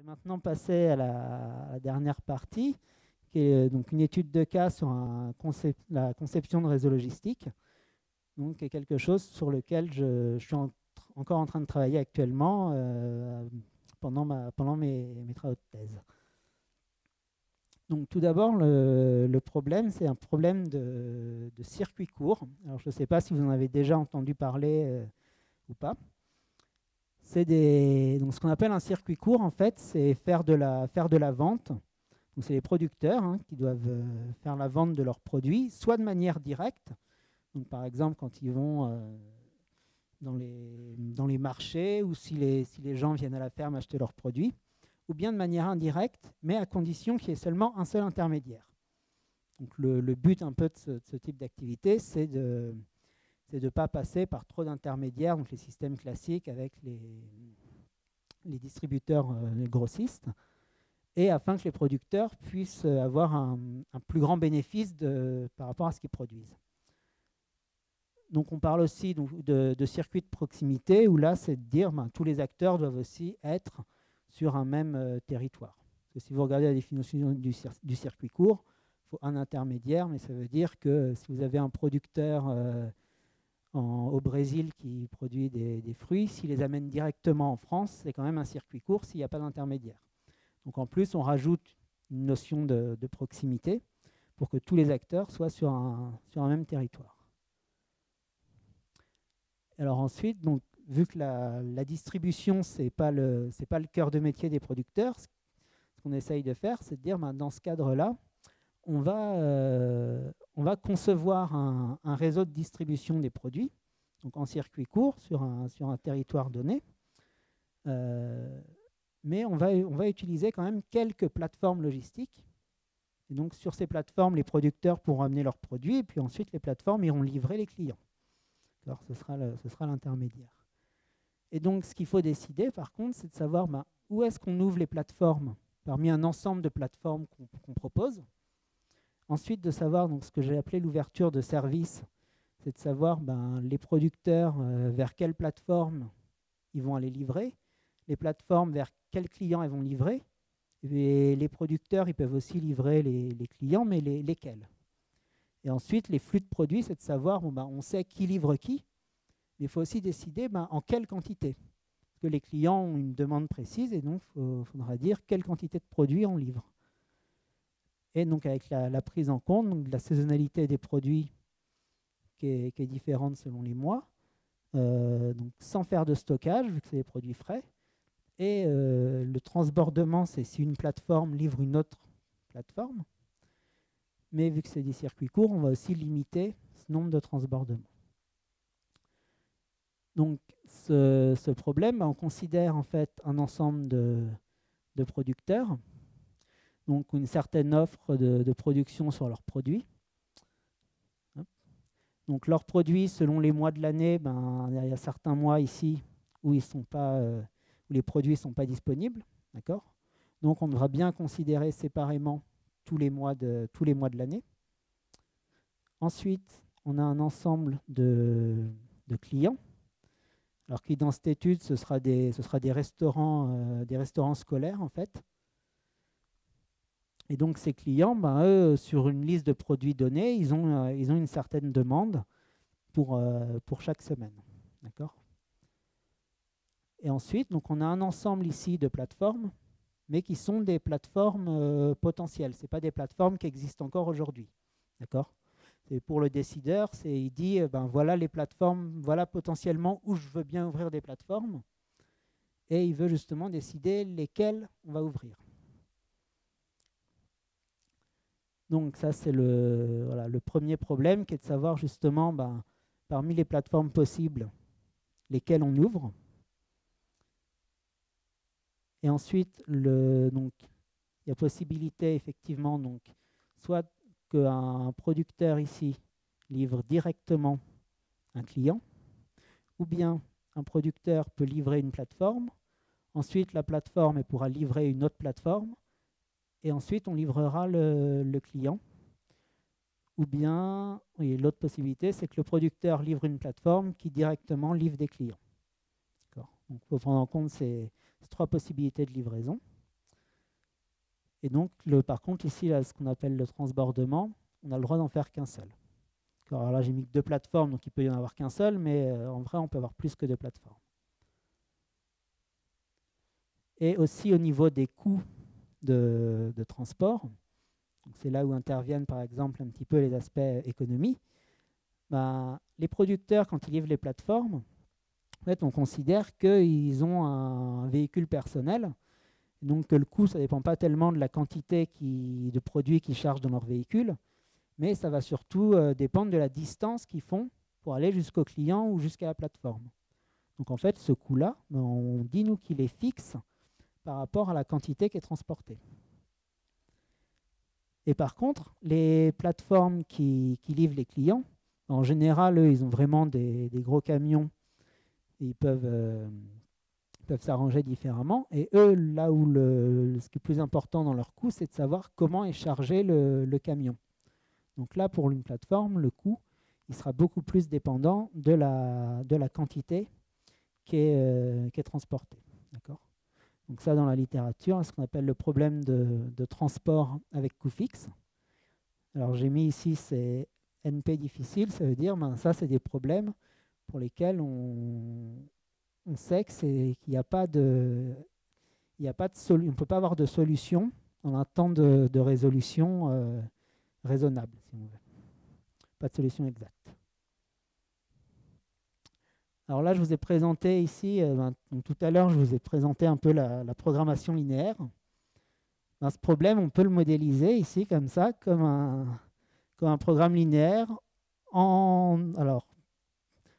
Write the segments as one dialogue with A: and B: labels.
A: maintenant passer à la dernière partie, qui est donc une étude de cas sur la conception de réseau logistique, donc qui est quelque chose sur lequel je suis encore en train de travailler actuellement pendant mes travaux de thèse. Donc tout d'abord, le problème, c'est un problème de circuit court. Alors je ne sais pas si vous en avez déjà entendu parler ou pas. Donc ce qu'on appelle un circuit court, en fait, c'est faire de la vente. Donc c'est les producteurs qui doivent faire la vente de leurs produits, soit de manière directe. Donc par exemple, quand ils vont dans les marchés ou si les gens viennent à la ferme acheter leurs produits, ou bien de manière indirecte, mais à condition qu'il y ait seulement un seul intermédiaire. Donc le but un peu de ce type d'activité, c'est de ne pas passer par trop d'intermédiaires, donc les systèmes classiques avec les distributeurs, les grossistes, et afin que les producteurs puissent avoir un plus grand bénéfice par rapport à ce qu'ils produisent. Donc on parle aussi de circuits de proximité, où là, c'est de dire que tous les acteurs doivent aussi être sur un même territoire. Parce que si vous regardez la définition du circuit court, il faut un intermédiaire, mais ça veut dire que si vous avez un producteur au Brésil qui produit des fruits, s'il les amène directement en France, c'est quand même un circuit court s'il n'y a pas d'intermédiaire. Donc en plus, on rajoute une notion de proximité pour que tous les acteurs soient sur un même territoire. Alors ensuite, donc, vu que la distribution, ce n'est pas le cœur de métier des producteurs, ce qu'on essaye de faire, c'est de dire, dans ce cadre-là, on va concevoir un réseau de distribution des produits, donc en circuit court, sur un territoire donné. Mais on va utiliser quand même quelques plateformes logistiques. Et donc sur ces plateformes, les producteurs pourront amener leurs produits, et puis ensuite les plateformes iront livrer les clients. Alors, ce sera l'intermédiaire. Et donc ce qu'il faut décider, par contre, c'est de savoir où est-ce qu'on ouvre les plateformes parmi un ensemble de plateformes qu'on propose. Ensuite, de savoir donc, ce que j'ai appelé l'ouverture de service, c'est de savoir les producteurs vers quelle plateforme ils vont aller livrer, les plateformes vers quels clients elles vont livrer, et les producteurs ils peuvent aussi livrer les clients, mais lesquels. Et ensuite, les flux de produits, c'est de savoir, on sait qui livre qui, mais il faut aussi décider en quelle quantité. Parce que les clients ont une demande précise, et donc il faudra dire quelle quantité de produits on livre. Et donc avec la prise en compte donc, de la saisonnalité des produits qui est différente selon les mois, donc sans faire de stockage, vu que c'est des produits frais. Et le transbordement, c'est si une plateforme livre une autre plateforme. Mais vu que c'est des circuits courts, on va aussi limiter ce nombre de transbordements. Donc ce problème, on considère en fait un ensemble de producteurs, donc une certaine offre de production sur leurs produits. Donc leurs produits, selon les mois de l'année, il y a certains mois ici où où les produits ne sont pas disponibles. D'accord ? Donc on devra bien considérer séparément tous les mois de l'année. Ensuite, on a un ensemble de clients. Alors qui dans cette étude, ce sera des restaurants scolaires en fait. Et donc ces clients, eux, sur une liste de produits donnés, ils ont une certaine demande pour chaque semaine. D'accord ? Et ensuite, donc on a un ensemble ici de plateformes, mais qui sont des plateformes potentielles. Ce n'est pas des plateformes qui existent encore aujourd'hui. D'accord ? Et pour le décideur, il dit, voilà les plateformes, voilà potentiellement où je veux bien ouvrir des plateformes. Et il veut justement décider lesquelles on va ouvrir. Donc ça, c'est le premier problème, qui est de savoir justement, parmi les plateformes possibles, lesquelles on ouvre. Et ensuite, il y a possibilité effectivement, donc, soit qu'un producteur ici livre directement un client, ou bien un producteur peut livrer une plateforme, ensuite la plateforme pourra livrer une autre plateforme, et ensuite on livrera le client. Ou bien, l'autre possibilité, c'est que le producteur livre une plateforme qui directement livre des clients. Donc il faut prendre en compte ces trois possibilités de livraison. Et donc, par contre, ici, là, ce qu'on appelle le transbordement, on a le droit d'en faire qu'un seul. Alors là, j'ai mis que 2 plateformes, donc il peut y en avoir qu'un seul, mais en vrai, on peut avoir plus que 2 plateformes. Et aussi au niveau des coûts de transport, c'est là où interviennent par exemple un petit peu les aspects économie. Ben, les producteurs, quand ils livrent les plateformes, en fait, on considère qu'ils ont un véhicule personnel, donc que le coût, ça ne dépend pas tellement de la quantité de produits qu'ils chargent dans leur véhicule, mais ça va surtout dépendre de la distance qu'ils font pour aller jusqu'au client ou jusqu'à la plateforme. Donc en fait, ce coût-là, ben, on dit nous qu'il est fixe par rapport à la quantité qui est transportée. Et par contre, les plateformes qui livrent les clients, en général, eux, ils ont vraiment des gros camions et ils peuvent s'arranger différemment. Et eux, là où ce qui est plus important dans leur coût, c'est de savoir comment est chargé le camion. Donc là, pour une plateforme, le coût, il sera beaucoup plus dépendant de la quantité qui est transportée. D'accord ? Donc ça, dans la littérature, c'est ce qu'on appelle le problème de transport avec coût fixe. Alors j'ai mis ici, c'est NP difficile, ça veut dire, ben, ça c'est des problèmes pour lesquels on sait qu'il n'y a pas de, on ne peut pas avoir de solution en un temps de résolution raisonnable, si on veut. Pas de solution exacte. Alors là, je vous ai présenté ici, donc tout à l'heure, je vous ai présenté un peu la programmation linéaire. Ben, ce problème, on peut le modéliser ici, comme ça, comme un programme linéaire. Alors,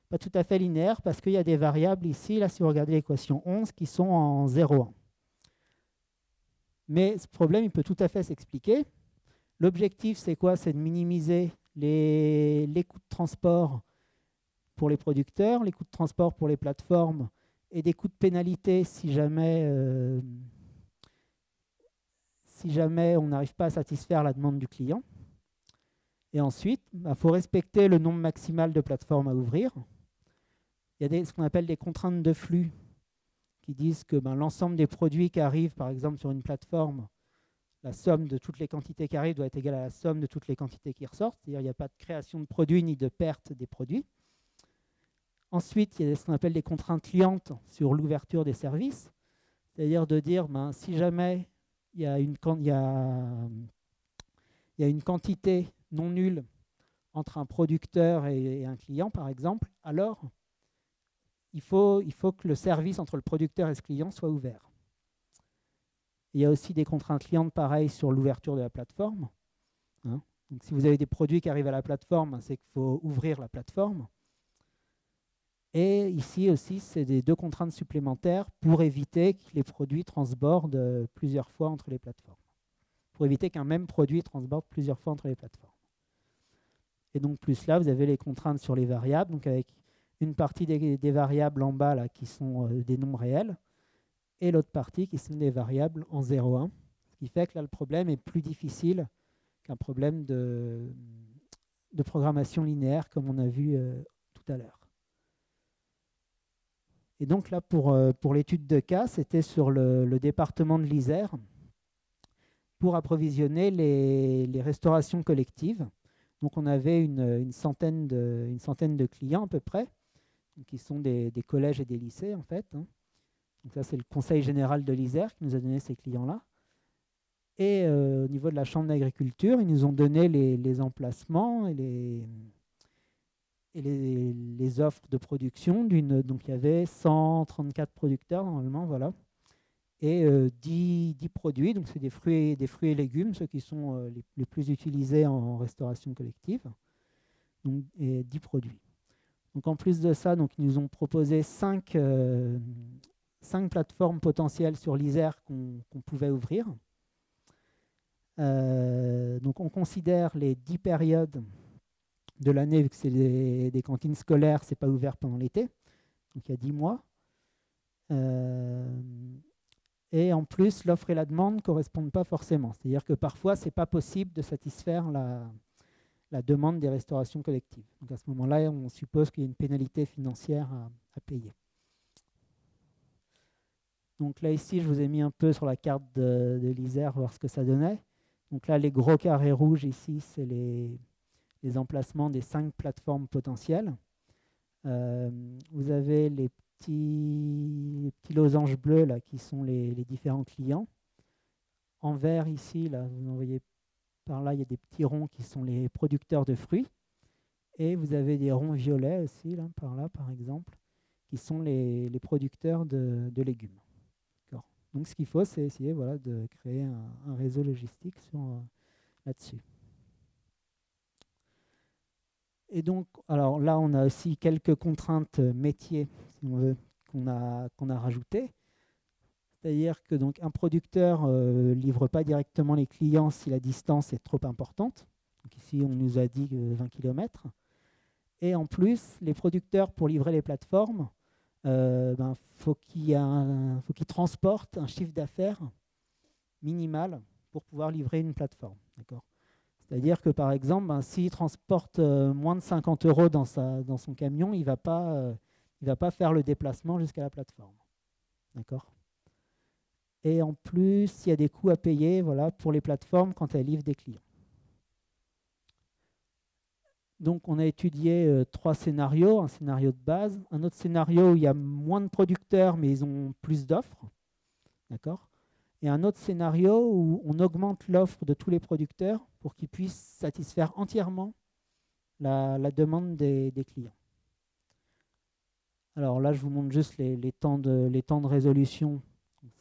A: pas tout à fait linéaire, parce qu'il y a des variables ici, là, si vous regardez l'équation 11, qui sont en 0,1. Mais ce problème, il peut tout à fait s'expliquer. L'objectif, c'est quoi? C'est de minimiser les coûts de transport pour les producteurs, les coûts de transport pour les plateformes et des coûts de pénalité si jamais on n'arrive pas à satisfaire la demande du client. Et ensuite, il faut respecter le nombre maximal de plateformes à ouvrir. Il y a ce qu'on appelle des contraintes de flux qui disent que l'ensemble des produits qui arrivent, par exemple, sur une plateforme, la somme de toutes les quantités qui arrivent doit être égale à la somme de toutes les quantités qui ressortent. C'est-à-dire qu'il n'y a pas de création de produits ni de perte des produits. Ensuite, il y a ce qu'on appelle des contraintes clientes sur l'ouverture des services. C'est-à-dire de dire, si jamais il y a une quantité non nulle entre un producteur et un client, par exemple, alors il faut que le service entre le producteur et ce client soit ouvert. Il y a aussi des contraintes clientes pareilles sur l'ouverture de la plateforme. Hein. Donc, si vous avez des produits qui arrivent à la plateforme, c'est qu'il faut ouvrir la plateforme. Et ici aussi, c'est des 2 contraintes supplémentaires pour éviter que les produits transbordent plusieurs fois entre les plateformes. Pour éviter qu'un même produit transborde plusieurs fois entre les plateformes. Et donc, plus là, vous avez les contraintes sur les variables, donc avec une partie des variables en bas là, qui sont des nombres réels, et l'autre partie qui sont des variables en 0,1. Ce qui fait que là, le problème est plus difficile qu'un problème de programmation linéaire, comme on a vu tout à l'heure. Et donc là, pour l'étude de cas, c'était sur le département de l'Isère pour approvisionner les restaurations collectives. Donc on avait une centaine de clients à peu près, qui sont des collèges et des lycées en fait. Hein. Donc ça, c'est le Conseil général de l'Isère qui nous a donné ces clients-là. Et au niveau de la Chambre d'agriculture, ils nous ont donné les emplacements et les offres de production. Donc il y avait 134 producteurs normalement, voilà. Et 10 produits, donc c'est des fruits et légumes, ceux qui sont les plus utilisés en restauration collective. Donc, et 10 produits. Donc en plus de ça, donc, ils nous ont proposé 5 plateformes potentielles sur l'Isère qu'on pouvait ouvrir. Donc on considère les 10 périodes de l'année, vu que c'est des cantines scolaires, c'est pas ouvert pendant l'été. Donc il y a 10 mois. Et en plus, l'offre et la demande ne correspondent pas forcément. C'est-à-dire que parfois, ce n'est pas possible de satisfaire la demande des restaurations collectives. Donc à ce moment-là, on suppose qu'il y a une pénalité financière à payer. Donc là, ici, je vous ai mis un peu sur la carte de l'Isère, voir ce que ça donnait. Donc là, les gros carrés rouges ici, c'est les emplacements des 5 plateformes potentielles. Vous avez les petits losanges bleus là, qui sont les différents clients. En vert ici, là, vous en voyez par là, il y a des petits ronds qui sont les producteurs de fruits. Et vous avez des ronds violets aussi, là, par là, par exemple, qui sont les producteurs de légumes. Donc ce qu'il faut, c'est essayer voilà, de créer un réseau logistique là-dessus. Et donc, alors là, on a aussi quelques contraintes métiers, si on veut, qu'on a rajoutées. C'est-à-dire que donc, un producteur ne livre pas directement les clients si la distance est trop importante. Donc ici, on nous a dit 20 km. Et en plus, les producteurs, pour livrer les plateformes, faut qu'ils transportent un chiffre d'affaires minimal pour pouvoir livrer une plateforme. C'est-à-dire que, par exemple, s'il transporte moins de 50 € dans son camion, il ne va pas faire le déplacement jusqu'à la plateforme. D'accord ? Et en plus, il y a des coûts à payer voilà, pour les plateformes quand elles livrent des clients. Donc, on a étudié 3 scénarios. Un scénario de base, un autre scénario où il y a moins de producteurs, mais ils ont plus d'offres. D'accord ? Et un autre scénario où on augmente l'offre de tous les producteurs pour qu'ils puissent satisfaire entièrement la demande des clients. Alors là, je vous montre juste les temps de résolution.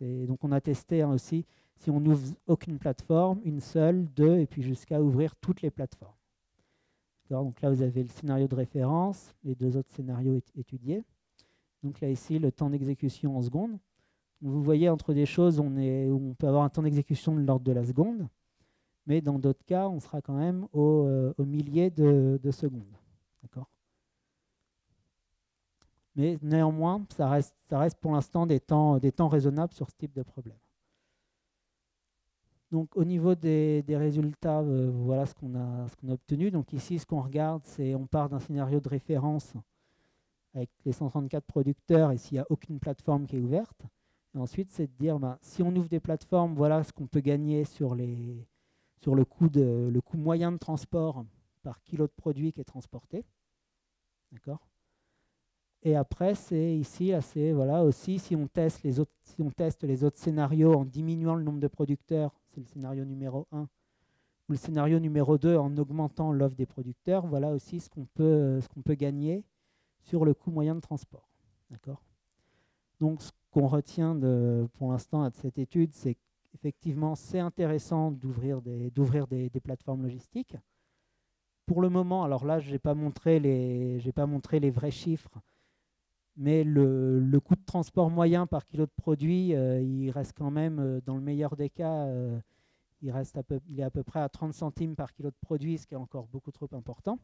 A: Donc on a testé aussi si on n'ouvre aucune plateforme, une seule, 2, et puis jusqu'à ouvrir toutes les plateformes. Donc là, vous avez le scénario de référence, les 2 autres scénarios étudiés. Donc là, ici, le temps d'exécution en secondes. Vous voyez, entre des choses, où on peut avoir un temps d'exécution de l'ordre de la seconde, mais dans d'autres cas, on sera quand même au millier de secondes. D'accord ? Mais néanmoins, ça reste pour l'instant des temps raisonnables sur ce type de problème. Donc au niveau des résultats, voilà ce qu'on a obtenu. Donc ici, ce qu'on regarde, c'est on part d'un scénario de référence avec les 134 producteurs et s'il n'y a aucune plateforme qui est ouverte. Et ensuite, c'est de dire, si on ouvre des plateformes, voilà ce qu'on peut gagner sur le coût moyen de transport par kilo de produit qui est transporté. D'accord ? Et après, c'est ici, là, c'est voilà, aussi si on teste les autres scénarios en diminuant le nombre de producteurs, c'est le scénario numéro 1, ou le scénario numéro 2 en augmentant l'offre des producteurs, voilà aussi ce qu'on peut gagner sur le coût moyen de transport. D'accord ? Donc, ce qu'on retient pour l'instant de cette étude, c'est qu'effectivement, c'est intéressant d'ouvrir des plateformes logistiques. Pour le moment, alors là, je n'ai pas montré les vrais chiffres, mais le coût de transport moyen par kilo de produit, il reste quand même, dans le meilleur des cas, il est à peu près à 30 centimes par kilo de produit, ce qui est encore beaucoup trop important.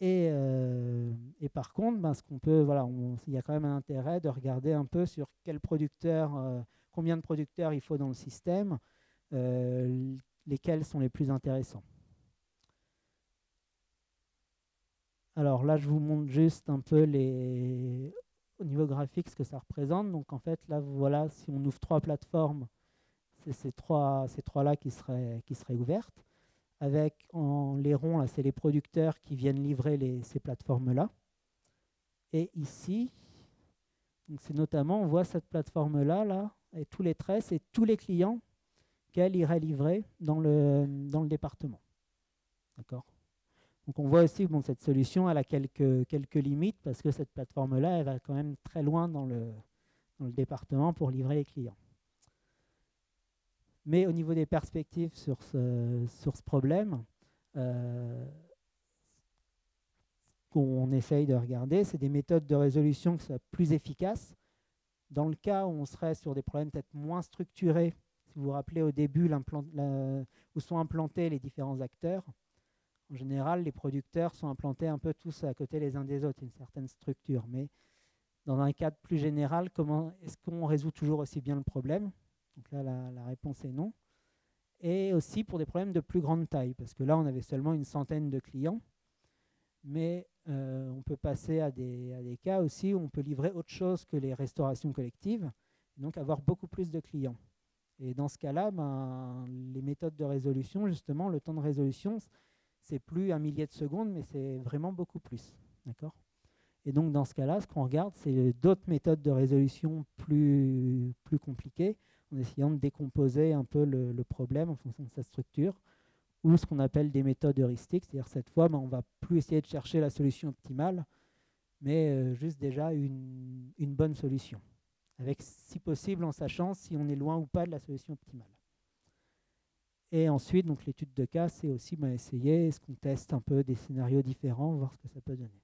A: Et par contre, ce qu'on peut, voilà, il y a quand même un intérêt de regarder un peu sur combien de producteurs il faut dans le système, lesquels sont les plus intéressants. Alors là, je vous montre juste un peu au niveau graphique ce que ça représente. Donc en fait, là, voilà, si on ouvre 3 plateformes, c'est ces trois-là qui seraient ouvertes. Avec les ronds, là, c'est les producteurs qui viennent livrer ces plateformes-là. Et ici, c'est notamment, on voit cette plateforme-là, là, et tous les traits, c'est tous les clients qu'elle irait livrer dans le département. D'accord ? Donc on voit aussi que cette solution elle a quelques limites parce que cette plateforme-là, elle va quand même très loin dans le département pour livrer les clients. Mais au niveau des perspectives sur ce problème, qu'on essaye de regarder, c'est des méthodes de résolution qui soient plus efficaces. Dans le cas où on serait sur des problèmes peut-être moins structurés, si vous vous rappelez au début où sont implantés les différents acteurs, en général, les producteurs sont implantés un peu tous à côté les uns des autres, une certaine structure. Mais dans un cadre plus général, est-ce qu'on résout toujours aussi bien le problème ? Donc là, la réponse est non. Et aussi pour des problèmes de plus grande taille, parce que là, on avait seulement une centaine de clients. Mais on peut passer à des cas aussi où on peut livrer autre chose que les restaurations collectives. donc avoir beaucoup plus de clients. Et dans ce cas-là, ben, les méthodes de résolution, justement, le temps de résolution, c'est plus un millier de seconde, mais c'est vraiment beaucoup plus. D'accord ? Et donc, dans ce cas-là, ce qu'on regarde, c'est d'autres méthodes de résolution plus compliquées, en essayant de décomposer un peu le problème en fonction de sa structure, ou ce qu'on appelle des méthodes heuristiques, c'est-à-dire cette fois, ben, on ne va plus essayer de chercher la solution optimale, mais juste déjà une bonne solution, avec si possible en sachant si on est loin ou pas de la solution optimale. Et ensuite, donc l'étude de cas, c'est aussi essayer, est-ce qu'on teste un peu des scénarios différents, voir ce que ça peut donner.